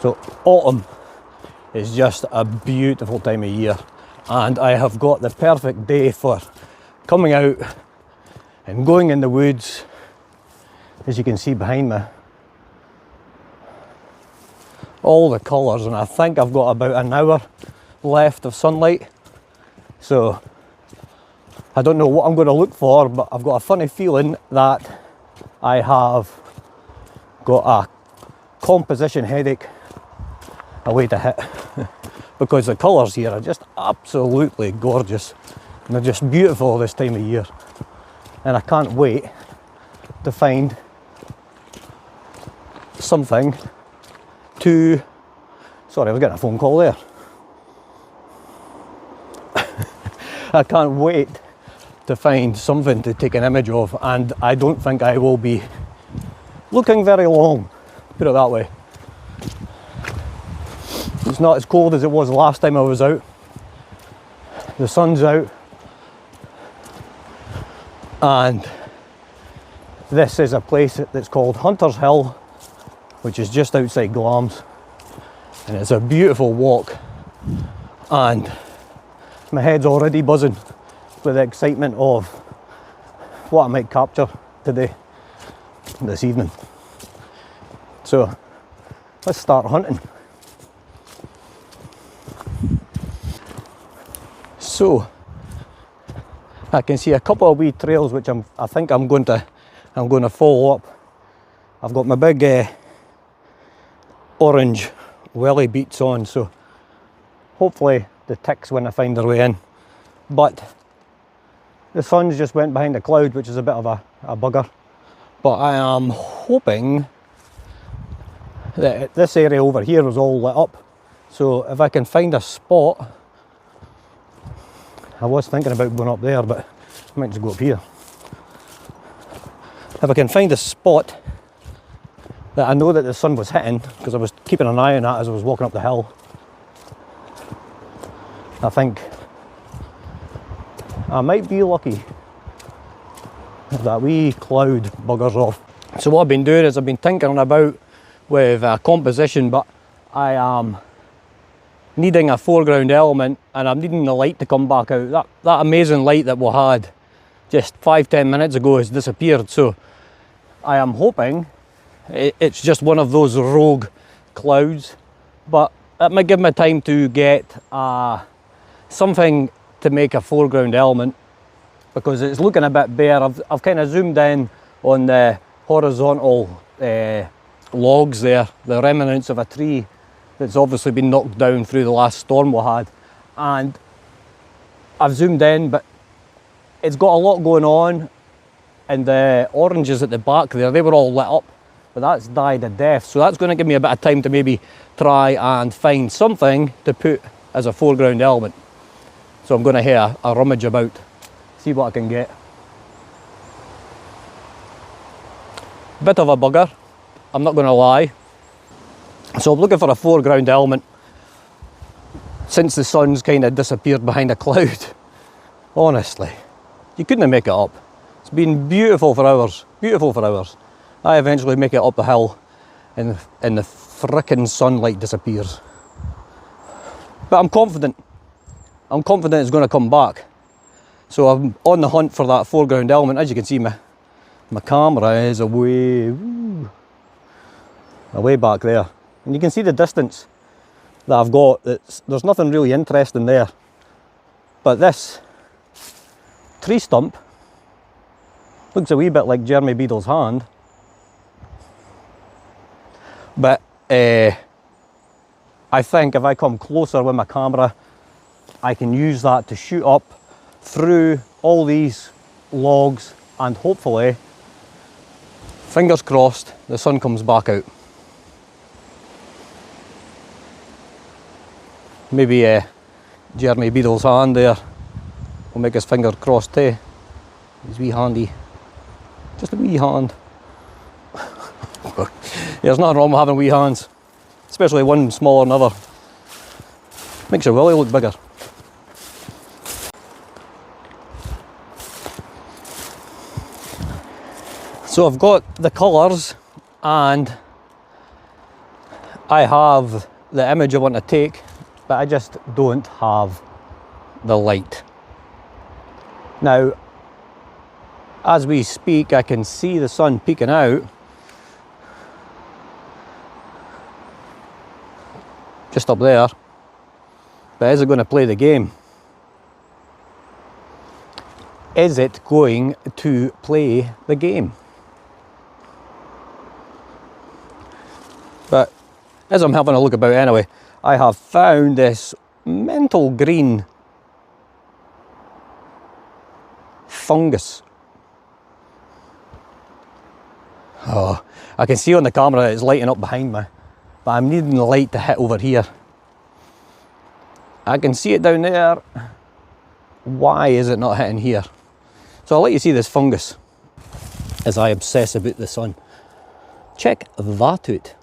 So autumn is just a beautiful time of year, and I have got the perfect day for coming out and going in the woods. As you can see behind me, all the colours, and I think I've got about an hour left of sunlight, so I don't know what I'm going to look for, but I've got a funny feeling that I have got a composition headache away to hit because the colours here are just absolutely gorgeous and they're just beautiful this time of year, and I can't wait to find something to... Sorry, I was getting a phone call there. I can't wait to find something to take an image of, and I don't think I will be looking very long, put it that way. It's not as cold as it was last time I was out. The sun's out, and this is a place that's called Hunter's Hill, which is just outside Glamis, and it's a beautiful walk, and my head's already buzzing with the excitement of what I might capture today, this evening. So let's start hunting. So I can see a couple of wee trails which I think I'm going to follow up. I've got my big orange welly beats on, so hopefully the ticks when I find their way in. But the sun's just went behind a cloud, which is a bit of a bugger. But I am hoping that this area over here is all lit up. So if I can find a spot, I was thinking about going up there, but I might just go up here. If I can find a spot that I know that the sun was hitting, because I was keeping an eye on that as I was walking up the hill, I think I might be lucky if that wee cloud buggers off. So what I've been doing is I've been tinkering about with composition, but I am needing a foreground element, and I'm needing the light to come back out. That amazing light that we had just 5-10 minutes ago has disappeared, so I am hoping it's just one of those rogue clouds, but it might give me time to get something to make a foreground element, because it's looking a bit bare. I've kind of zoomed in on the horizontal logs there, the remnants of a tree that's obviously been knocked down through the last storm we had, and I've zoomed in, but it's got a lot going on, and the oranges at the back there, they were all lit up, but that's died a death, so that's going to give me a bit of time to maybe try and find something to put as a foreground element. So I'm going to have a rummage about, see what I can get. Bit of a bugger, I'm not going to lie. So I'm looking for a foreground element since the sun's kind of disappeared behind a cloud. Honestly, you couldn't make it up. It's been beautiful for hours, beautiful for hours. I eventually make it up the hill and the frickin' sunlight disappears. But I'm confident it's going to come back. So I'm on the hunt for that foreground element. As you can see, my camera is away back there. And you can see the distance that I've got. There's nothing really interesting there. But this tree stump looks a wee bit like Jeremy Beadle's hand. But I think if I come closer with my camera, I can use that to shoot up through all these logs, and hopefully, fingers crossed, the sun comes back out. Maybe Jeremy Beadle's hand there will make his finger crossed too. His wee handy, just a wee hand. There's nothing wrong with having wee hands, especially one smaller than another. Makes your willy look bigger. So I've got the colours, and I have the image I want to take, but I just don't have the light. Now, as we speak, I can see the sun peeking out just up there, but is it going to play the game? Is it going to play the game? But as I'm having a look about anyway, I have found this mental green fungus. Oh, I can see on the camera it's lighting up behind me, but I'm needing the light to hit over here. I can see it down there. Why is it not hitting here? So I'll let you see this fungus as I obsess about the sun. Check that out.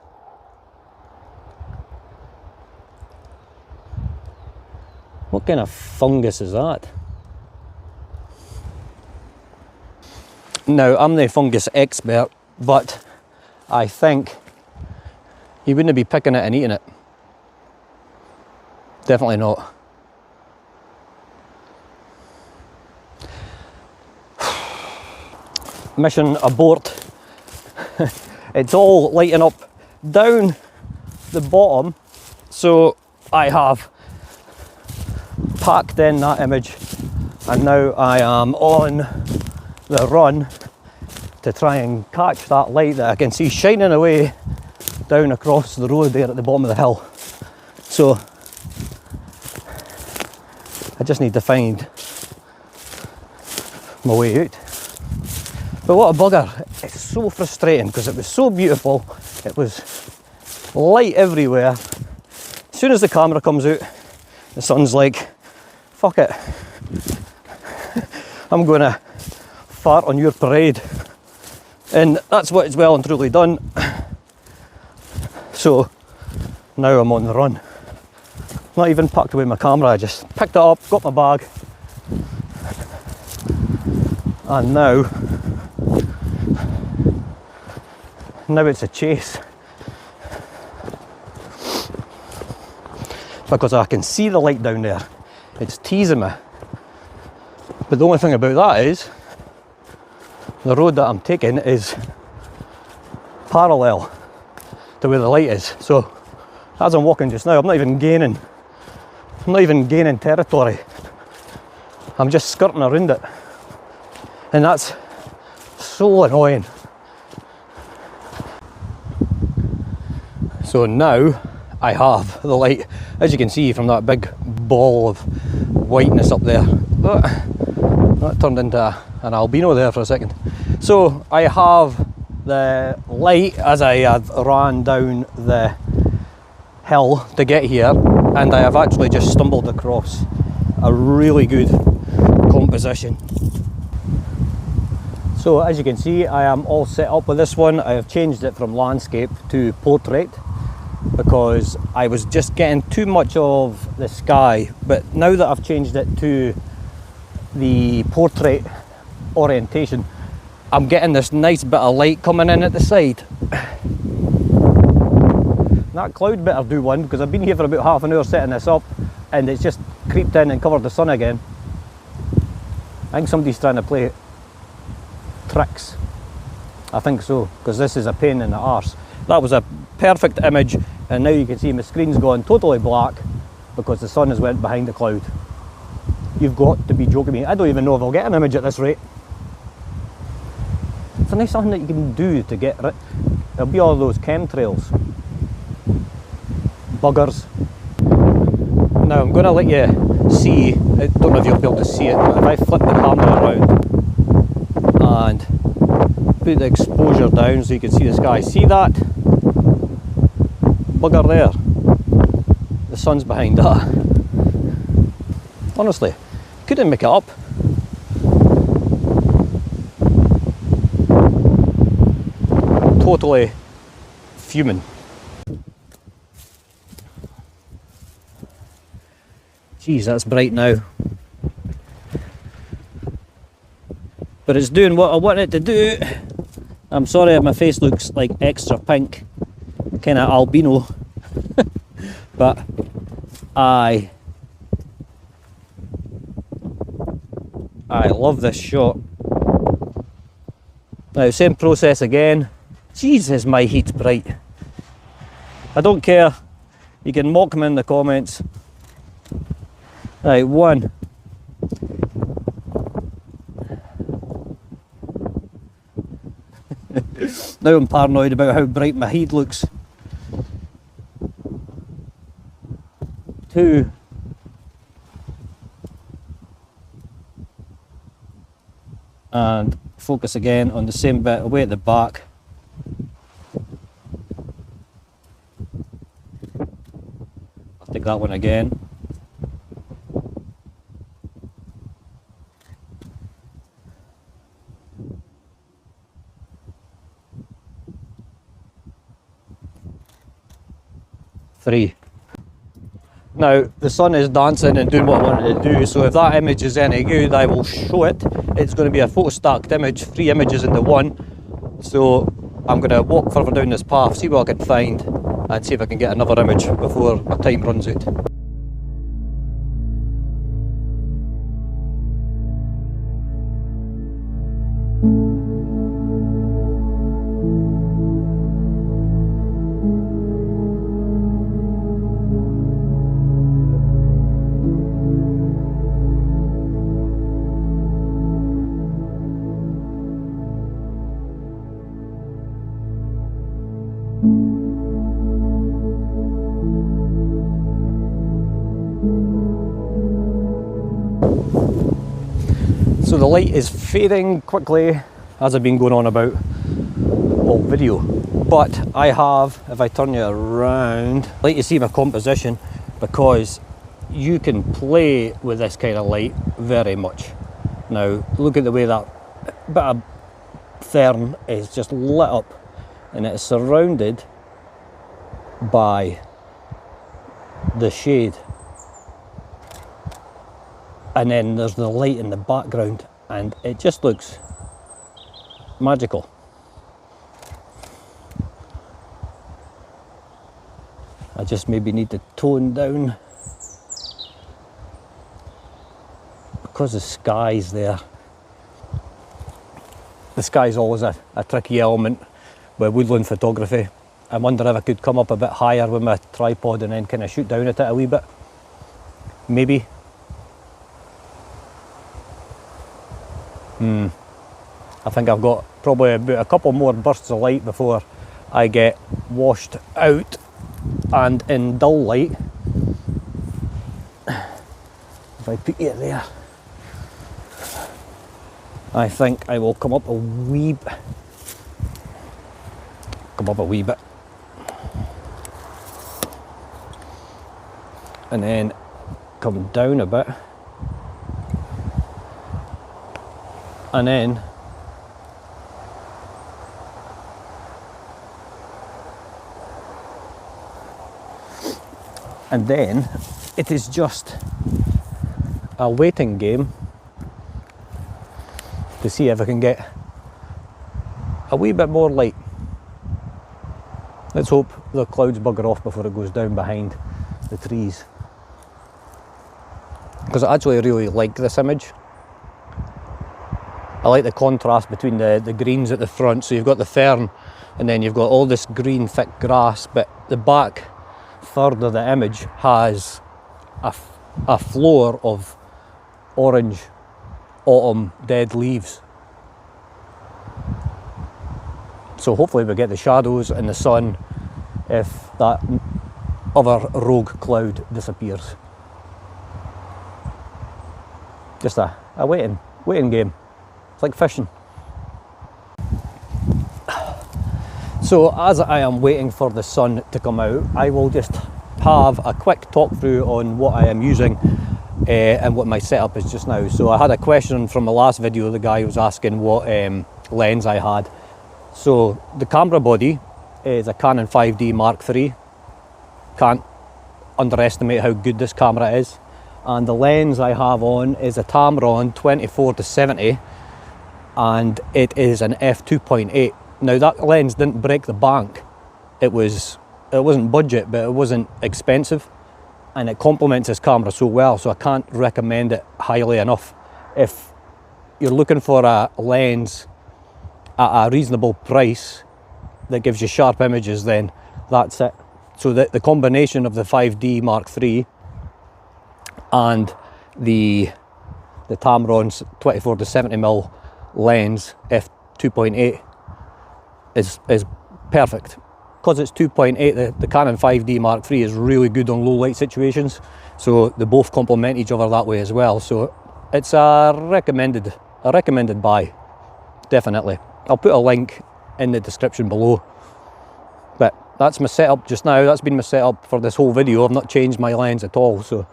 What kind of fungus is that? Now, I'm the fungus expert, but I think you wouldn't be picking it and eating it. Definitely not. Mission abort. It's all lighting up down the bottom, so I have packed in that image, and now I am on the run to try and catch that light that I can see shining away down across the road there at the bottom of the hill. So I just need to find my way out. But what a bugger. It's so frustrating because it was so beautiful. It was light everywhere. As soon as the camera comes out, the sun's like, fuck it. I'm going to fart on your parade. And that's what it's well and truly done. So now I'm on the run. Not even packed away my camera, I just picked it up, got my bag, and now it's a chase. Because I can see the light down there. It's teasing me. But the only thing about that is the road that I'm taking is parallel to where the light is. So as I'm walking just now, I'm not even gaining territory. I'm just skirting around it. And that's so annoying. So now I have the light, as you can see from that big ball of whiteness up there. That turned into an albino there for a second. So I have the light as I have ran down the hill to get here, and I have actually just stumbled across a really good composition. So as you can see, I am all set up with this one. I have changed it from landscape to portrait because I was just getting too much of the sky, but now that I've changed it to the portrait orientation, I'm getting this nice bit of light coming in at the side. That cloud better do one, because I've been here for about half an hour setting this up and it's just creeped in and covered the sun again. I think somebody's trying to play tricks. I think so, because this is a pain in the arse. That was a perfect image, and now you can see my screen's gone totally black because the sun has went behind the cloud. You've got to be joking me. I don't even know if I'll get an image at this rate. It's a nice something that you can do to get it. There'll be all those chemtrails. Buggers. Now I'm going to let you see, I don't know if you'll be able to see it, but if I flip the camera around and put the exposure down so you can see the sky, see that bugger there? The sun's behind that. Honestly, couldn't make it up. Totally fuming. Jeez, that's bright now. But it's doing what I want it to do. I'm sorry if my face looks like extra pink, kind of albino But I love this shot. Now, same process again. Jesus, my heat's bright. I don't care. You can mock me in the comments. Right, one. Now I'm paranoid about how bright my heat looks. Two. And focus again on the same bit away at the back. I'll take that one again. Three. Now, the sun is dancing and doing what I wanted to do, so if that image is any good, I will show it. It's going to be a photo stacked image, 3 images into one. So I'm going to walk further down this path, see what I can find, and see if I can get another image before my time runs out. So the light is fading quickly, as I've been going on about all video. But I have, if I turn you around, I'd like to see my composition, because you can play with this kind of light very much. Now, look at the way that bit of fern is just lit up, and it's surrounded by the shade. And then there's the light in the background, and it just looks magical. I just maybe need to tone down because the sky's there. The sky's always a tricky element with woodland photography. I wonder if I could come up a bit higher with my tripod and then kind of shoot down at it a wee bit. Maybe. I think I've got probably about a couple more bursts of light before I get washed out, and in dull light, if I put it there, I think I will come up a wee bit, and then come down a bit, and then it is just a waiting game to see if I can get a wee bit more light. Let's hope the clouds bugger off before it goes down behind the trees, because I actually really like this image. I like the contrast between the greens at the front, so you've got the fern and then you've got all this green thick grass, but the back third of the image has a floor of orange autumn dead leaves. So hopefully we get the shadows and the sun if that other rogue cloud disappears. Just a waiting game. It's like fishing. So as I am waiting for the sun to come out, I will just have a quick talk through on what I am using and what my setup is just now. So I had a question from the last video, the guy was asking what lens I had. So the camera body is a Canon 5D Mark III. Can't underestimate how good this camera is. And the lens I have on is a Tamron 24-70, and it is an f2.8. Now that lens didn't break the bank. It was budget, but it wasn't expensive, and it complements this camera so well, so I can't recommend it highly enough. If you're looking for a lens at a reasonable price that gives you sharp images, then that's it. So the combination of the 5D Mark III and the Tamron's 24 to 70mm lens f2.8 is perfect. Because it's 2.8, the Canon 5D Mark III is really good on low light situations, so they both complement each other that way as well. So it's a recommended buy, definitely. I'll put a link in the description below. But that's my setup just now. That's been my setup for this whole video. I've not changed my lens at all, so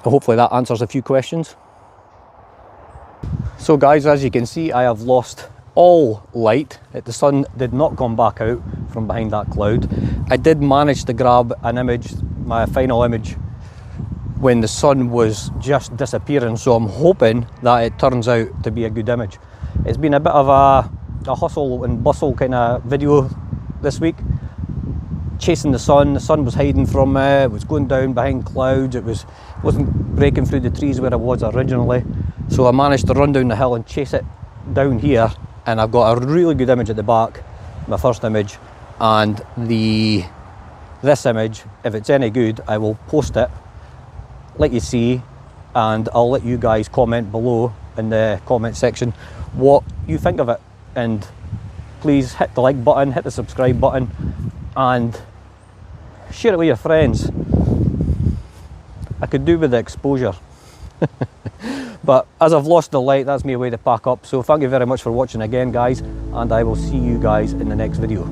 hopefully that answers a few questions. So guys, as you can see, I have lost all light. The sun did not come back out from behind that cloud. I did manage to grab an image, my final image, when the sun was just disappearing, so I'm hoping that it turns out to be a good image. It's been a bit of a hustle and bustle kind of video this week, chasing the sun was hiding from me, it was going down behind clouds, wasn't breaking through the trees where I was originally, so I managed to run down the hill and chase it down here, and I've got a really good image at the back, my first image, and this image, if it's any good, I will post it, let you see, and I'll let you guys comment below in the comment section what you think of it, and please hit the like button, hit the subscribe button, and share it with your friends. I could do with the exposure. But as I've lost the light, that's me away to pack up. So thank you very much for watching again, guys, and I will see you guys in the next video.